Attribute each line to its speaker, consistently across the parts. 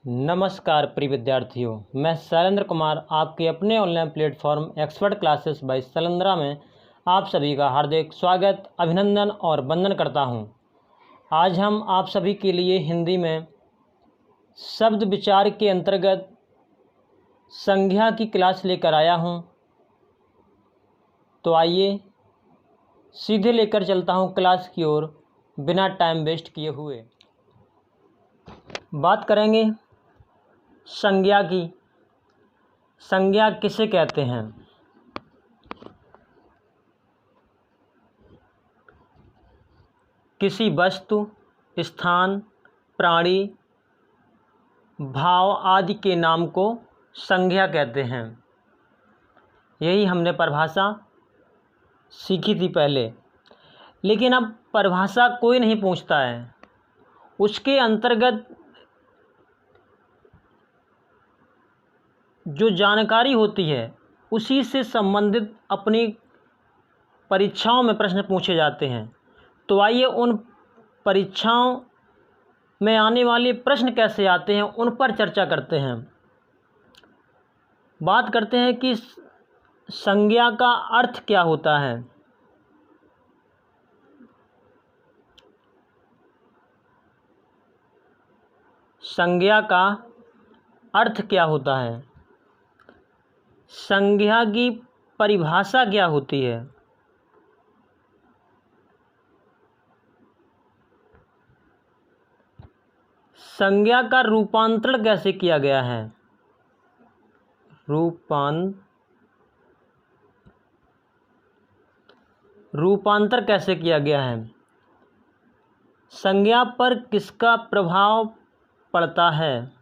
Speaker 1: नमस्कार प्रिय विद्यार्थियों, मैं शैलेंद्र कुमार आपके अपने online platform expert classes bye Shailendra में आप सभी का हार्दिक स्वागत, अभिनंदन और वंदन करता हूं। आज हम आप सभी के लिए हिंदी में शब्द विचार के अंतर्गत संज्ञा की क्लास लेकर आया हूं। तो आइए सीधे लेकर चलता हूं क्लास की ओर, बिना टाइम वेस्ट किए हुए। बात करेंगे संज्ञा की। संज्ञा किसे कहते हैं? किसी वस्तु, स्थान, प्राणी, भाव आदि के नाम को संज्ञा कहते हैं। यही हमने परिभाषा सीखी थी पहले, लेकिन अब परिभाषा कोई नहीं पूछता है। उसके अंतर्गत जो जानकारी होती है उसी से संबंधित अपनी परीक्षाओं में प्रश्न पूछे जाते हैं। तो आइए उन परीक्षाओं में आने वाले प्रश्न कैसे आते हैं उन पर चर्चा करते हैं। बात करते हैं कि संज्ञा का अर्थ क्या होता है। संज्ञा का अर्थ क्या होता है? संज्ञा की परिभाषा क्या होती है? संज्ञा का रूपांतरण कैसे किया गया है? रूपांतर कैसे किया गया है? संज्ञा पर किसका प्रभाव पड़ता है?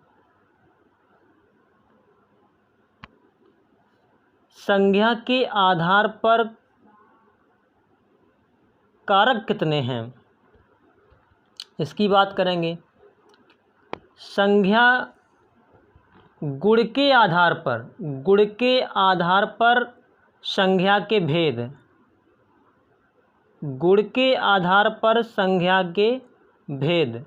Speaker 1: संज्ञा के आधार पर कारक कितने हैं? इसकी बात करेंगे। संज्ञा गुण के आधार पर संज्ञा के भेद, गुण के आधार पर संज्ञा के भेद।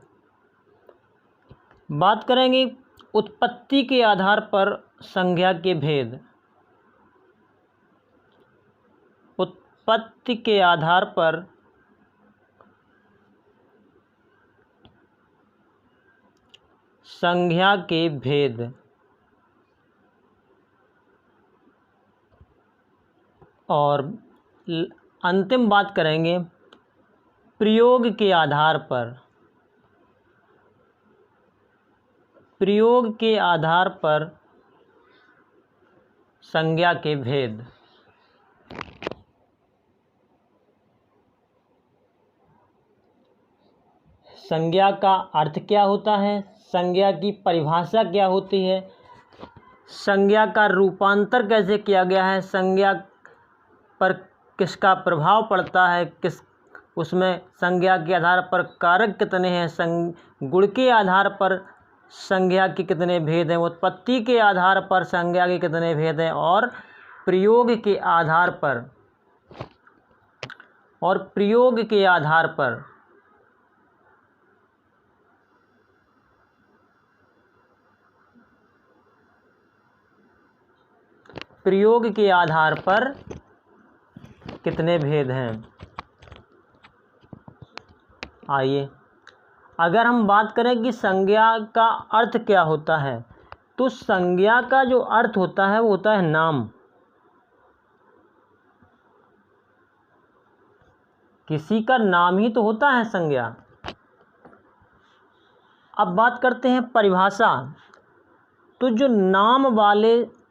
Speaker 1: बात करेंगे उत्पत्ति के आधार पर संज्ञा के भेद। उत्पत्ति के आधार पर संज्ञा के भेद। और अंतिम बात करेंगे प्रयोग के आधार पर। प्रयोग के आधार पर संज्ञा के भेद। संज्ञा का अर्थ क्या होता है? संज्ञा की परिभाषा क्या होती है? संज्ञा का रूपांतर कैसे किया गया है? संज्ञा पर किसका प्रभाव पड़ता है? उसमें संज्ञा के आधार पर कारक कितने हैं? गुण के आधार पर संज्ञा के कितने भेद हैं? उत्पत्ति के आधार पर संज्ञा के कितने भेद हैं? और प्रयोग के आधार पर कितने भेद हैं? आइए, अगर हम बात करें कि संज्ञा का अर्थ क्या होता है, तो संज्ञा का जो अर्थ होता है वो होता है नाम। किसी का नाम ही तो होता है संज्ञा। अब बात करते हैं परिभाषा। तो जो नाम वाले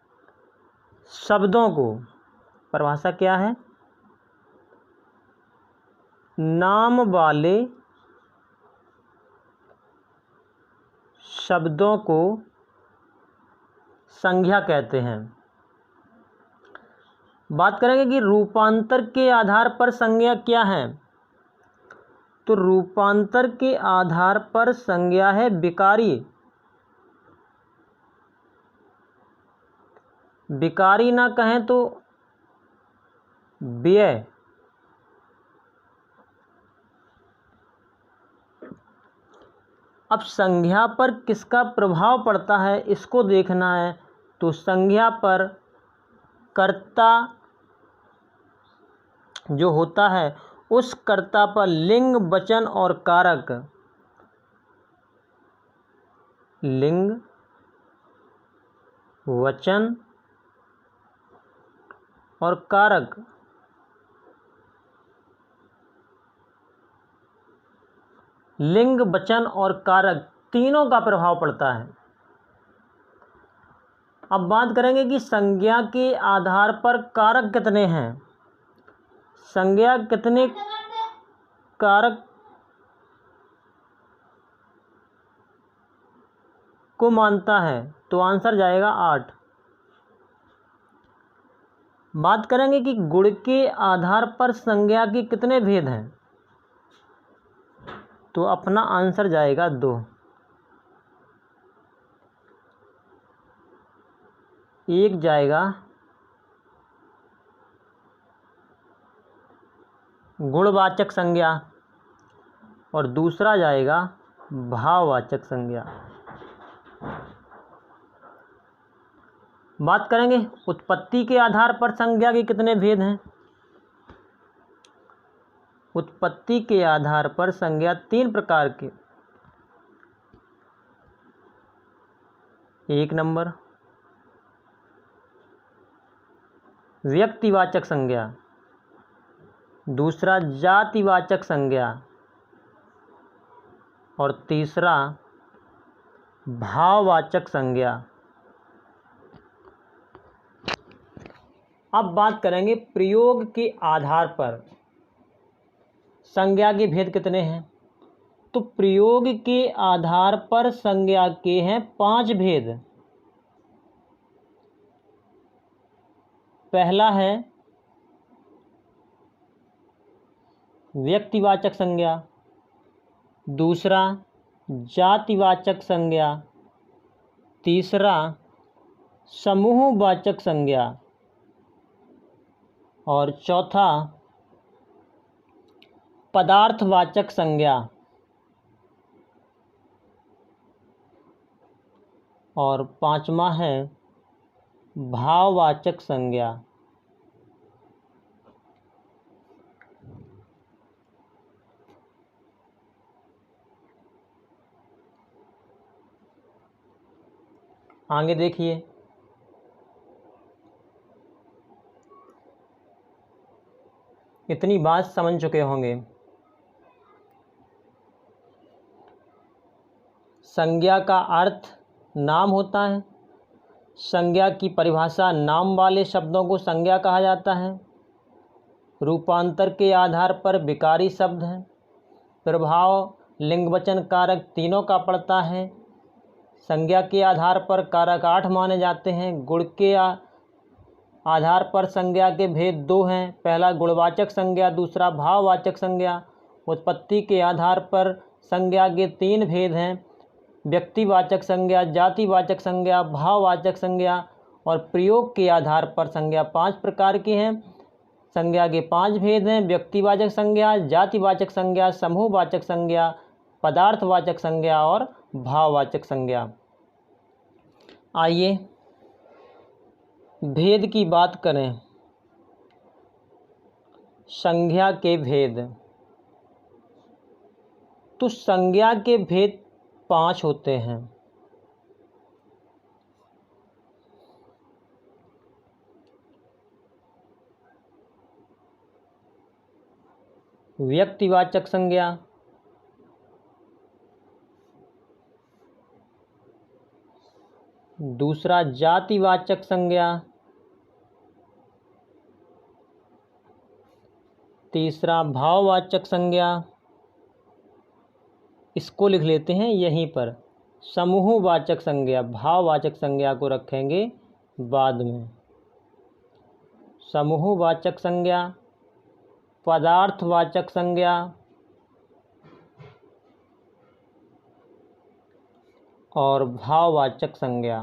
Speaker 1: शब्दों को, परिभाषा क्या है? नाम वाले शब्दों को संज्ञा कहते हैं। बात करेंगे कि रूपांतर के आधार पर संज्ञा क्या है, तो रूपांतर के आधार पर संज्ञा है विकारी। विकारी ना कहें तो व्यय। अब संज्ञा पर किसका प्रभाव पड़ता है इसको देखना है। तो संज्ञा पर कर्ता जो होता है उस कर्ता पर लिंग, वचन और कारक, लिंग, वचन और कारक, लिंग, वचन और कारक तीनों का प्रभाव पड़ता है। अब बात करेंगे कि संज्ञा के आधार पर कारक कितने हैं। संज्ञा कितने कारक को मानता है, तो आंसर जाएगा 8। बात करेंगे कि गुण के आधार पर संज्ञा के कितने भेद हैं, तो अपना आंसर जाएगा 2। एक जाएगा गुणवाचक संज्ञा और दूसरा जाएगा भाववाचक संज्ञा। बात करेंगे उत्पत्ति के आधार पर संज्ञा के कितने भेद हैं। उत्पत्ति के आधार पर संज्ञा 3 प्रकार के। 1 नंबर व्यक्तिवाचक संज्ञा, दूसरा जातिवाचक संज्ञा और तीसरा भाववाचक संज्ञा। अब बात करेंगे प्रयोग के आधार पर संज्ञा के भेद कितने हैं। तो प्रयोग के आधार पर संज्ञा के हैं 5 भेद। पहला है व्यक्तिवाचक संज्ञा, दूसरा जातिवाचक संज्ञा, तीसरा समूहवाचक संज्ञा और चौथा पदार्थवाचक संज्ञा और 5वां है भाववाचक संज्ञा। आगे देखिए, इतनी बात समझ चुके होंगे। संज्ञा का अर्थ नाम होता है। संज्ञा की परिभाषा नाम वाले शब्दों को संज्ञा कहा जाता है। रूपांतर के आधार पर विकारी शब्द हैं। प्रभाव, लिंग, वचन, कारक तीनों का पड़ता है। संज्ञा के आधार पर कारक 8 माने जाते हैं। गुण के आधार पर संज्ञा के भेद 2 हैं। पहला गुणवाचक संज्ञा, दूसरा भाववाचक संज्ञा। उत्पत्ति के आधार पर संज्ञा के 3 भेद हैं। व्यक्तिवाचक संज्ञा, जातिवाचक संज्ञा, भाववाचक संज्ञा और प्रयोग के आधार पर संज्ञा 5 प्रकार की हैं। संज्ञा के 5 भेद हैं। व्यक्तिवाचक संज्ञा, जातिवाचक संज्ञा, समूहवाचक संज्ञा, पदार्थवाचक संज्ञा और भाववाचक संज्ञा। आइए भेद की बात करें। संज्ञा के भेद, तो संज्ञा के भेद 5 होते हैं। व्यक्तिवाचक संज्ञा, दूसरा जातिवाचक संज्ञा, तीसरा भाववाचक संज्ञा, इसको लिख लेते हैं यहीं पर। समूहवाचक संज्ञा, भाववाचक संज्ञा को रखेंगे बाद में। समूहवाचक संज्ञा, पदार्थवाचक संज्ञा और भाववाचक संज्ञा।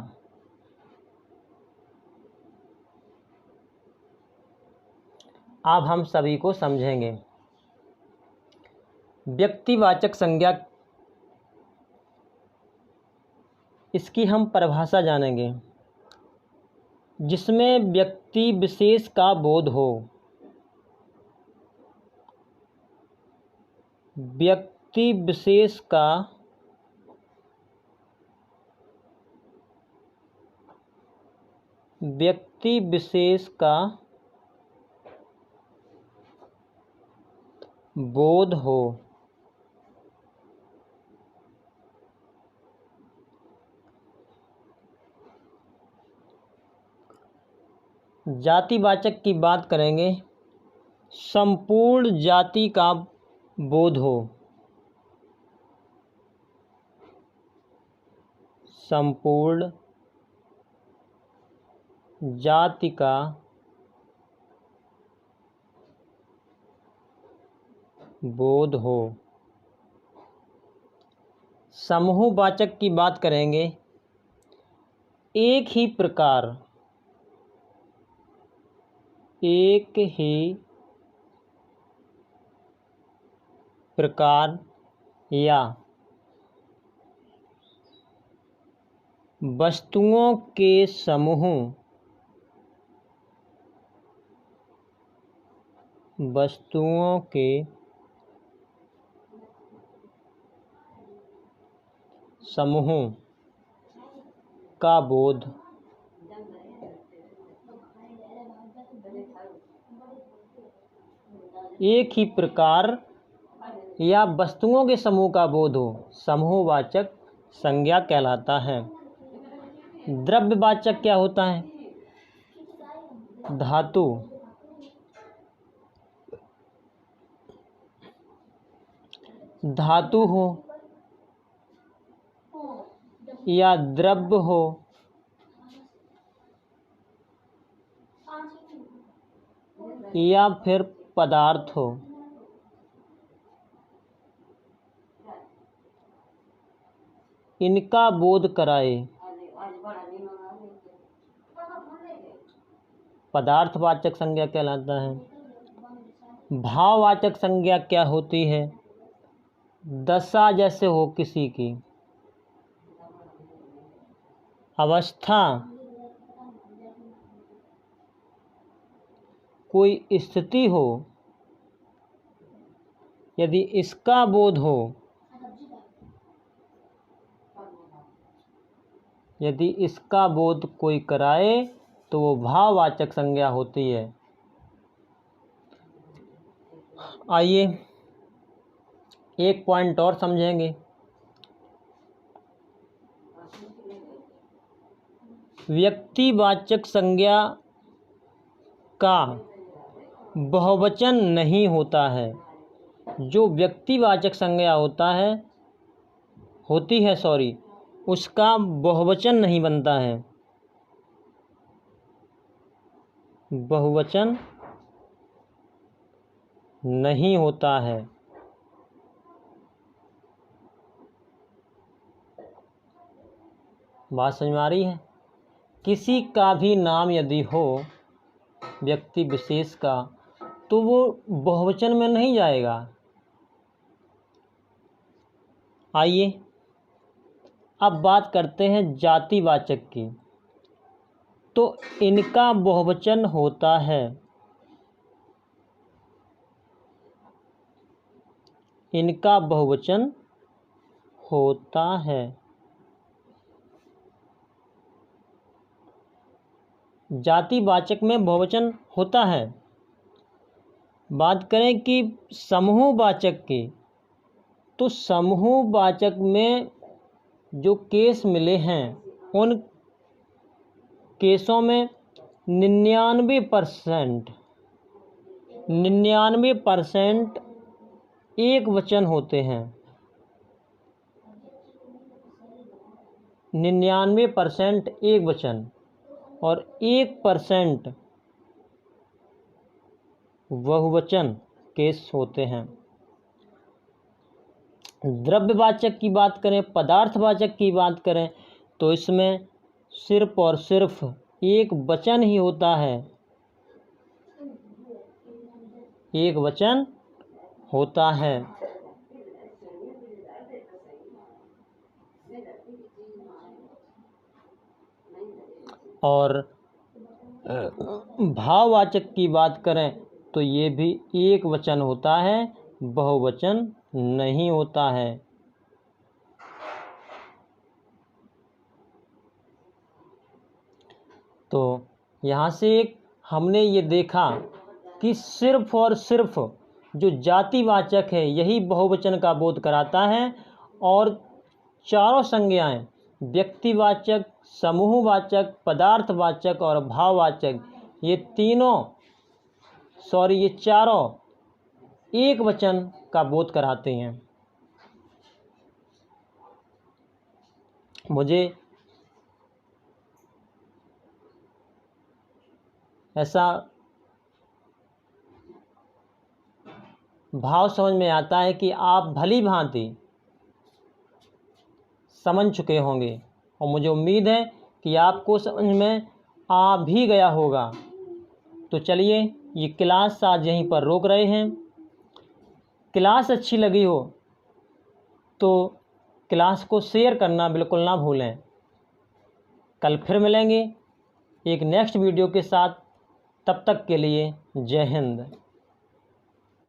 Speaker 1: अब हम सभी को समझेंगे। व्यक्तिवाचक संज्ञा इसकी हम परिभाषा जानेंगे। जिसमें व्यक्ति विशेष का बोध हो। व्यक्ति विशेष का बोध हो। जातिवाचक की बात करेंगे, संपूर्ण जाति का बोध हो। संपूर्ण जाति का बोध हो। समूहवाचक की बात करेंगे, एक ही प्रकार या वस्तुओं के समूह का बोध। एक ही प्रकार या वस्तुओं के समूह का बोध हो, समूहवाचक संज्ञा कहलाता है। द्रव्यवाचक क्या होता है? धातु हो या द्रव्य हो या फिर पदार्थ हो, इनका बोध कराए पदार्थवाचक संज्ञा कहलाता है। भाववाचक संज्ञा क्या होती है? दशा जैसे हो किसी की, अवस्था, कोई स्थिति हो, यदि इसका बोध हो, यदि इसका बोध कोई कराए तो वो भाववाचक संज्ञा होती है। आइए एक पॉइंट और समझेंगे। व्यक्तिवाचक संज्ञा का बहुवचन नहीं होता है। जो व्यक्तिवाचक संज्ञा होती है उसका बहुवचन नहीं बनता है। बहुवचन नहीं होता है। बात समझ में आ रही है? किसी का भी नाम यदि हो व्यक्ति विशेष का, तो वो बहुवचन में नहीं जाएगा। आइए अब बात करते हैं जातिवाचक की। तो इनका बहुवचन होता है। इनका बहुवचन होता है। जातिवाचक में बहुवचन होता है। बात करें कि समूहवाचक की, तो समूहवाचक में जो केस मिले हैं उन केसों में 99% एक वचन होते हैं। 99% एक वचन और 1% बहुवचन केस होते हैं। द्रव्यवाचक की बात करें, पदार्थवाचक की बात करें, तो इसमें सिर्फ और सिर्फ एक वचन ही होता है। एक वचन होता है। और भाववाचक की बात करें तो ये भी एक वचन होता है, बहुवचन नहीं होता है। तो यहाँ से हमने ये देखा कि सिर्फ और सिर्फ जो जातिवाचक है यही बहुवचन का बोध कराता है, और चारों संज्ञाएं व्यक्तिवाचक, समूहवाचक, पदार्थवाचक और भाववाचक ये चारों एक वचन का बोध कराते हैं। मुझे ऐसा भाव समझ में आता है कि आप भली भांति समझ चुके होंगे, और मुझे उम्मीद है कि आपको समझ में आ भी गया होगा। तो चलिए ये क्लास आज यहीं पर रोक रहे हैं। क्लास अच्छी लगी हो तो क्लास को शेयर करना बिल्कुल ना भूलें। कल फिर मिलेंगे एक नेक्स्ट वीडियो के साथ। तब तक के लिए जय हिंद।